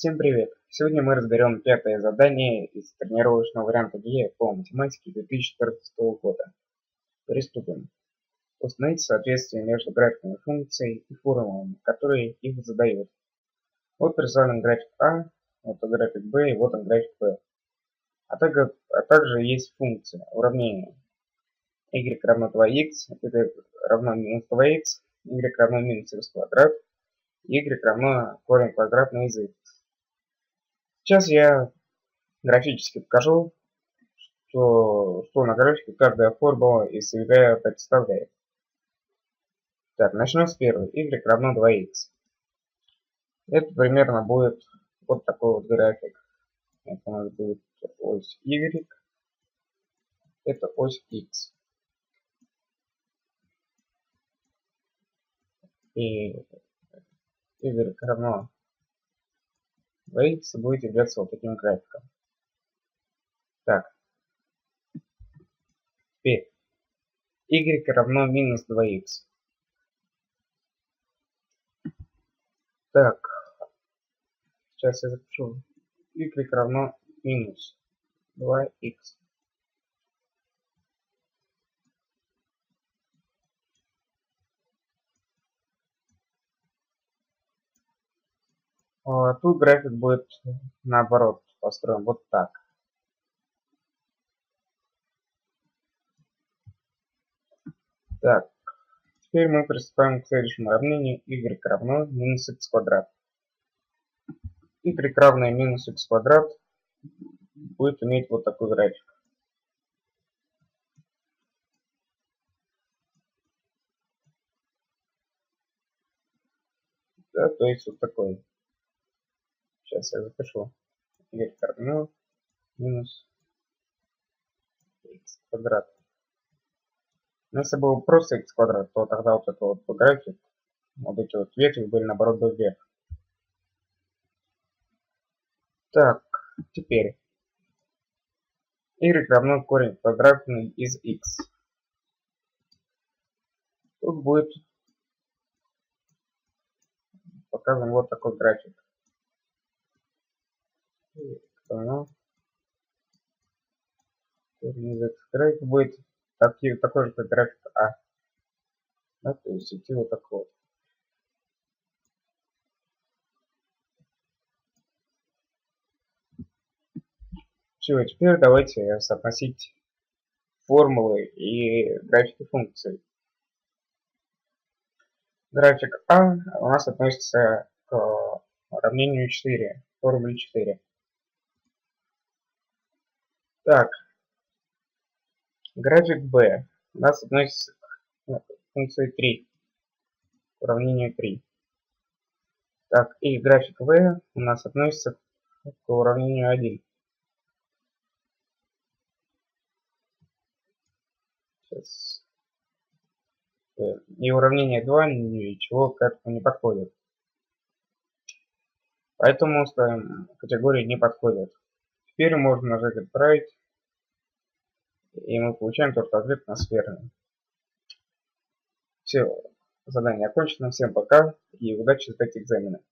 Всем привет! Сегодня мы разберем пятое задание из тренировочного варианта ГЕ по математике 2014 года. Приступим. Установить соответствие между графиками функций и формулами, которые их задают. Вот представлен график А, вот график Б и вот он график В. А также есть функция уравнения y равно 2х, это равно минус 2х, y равно минус х квадрат, y равно корень квадратный из х. Сейчас я графически покажу, что на графике каждая формула из себя представляет. Так, начнем с первой. Y равно 2х. Это примерно будет вот такой вот график. Это у нас будет ось Y, это ось X. И Y равно 2х будет являться вот таким графиком. Так, теперь Y равно минус 2х. Так, сейчас я запишу. Y равно минус 2х. Тут график будет наоборот построен вот так. Так, теперь мы приступаем к следующему уравнению. Y равно минус х квадрат. Y равно минус х квадрат будет иметь вот такой график. Да, то есть вот такой. Сейчас я запишу. Y равно минус х квадрат. Но если был просто х квадрат, то тогда вот этот вот график, вот эти вот ветви были наоборот бы вверх. Так, теперь y равно корень квадратный из x. Тут будет показан вот такой график. График будет такой же, как график А. Да, то есть идти вот такой вот. Все, теперь давайте соотносить формулы и графики функций. График А у нас относится к уравнению 4, формуле 4. Так, график Б у нас относится к функции 3, к уравнению 3. Так, и график В у нас относится к уравнению 1. Сейчас. И уравнение 2 ничего к этому не подходит. Поэтому ставим категории не подходят. Теперь можно нажать «Отправить», и мы получаем тот ответ у нас верный. Все, задание окончено. Всем пока и удачи сдать экзамены.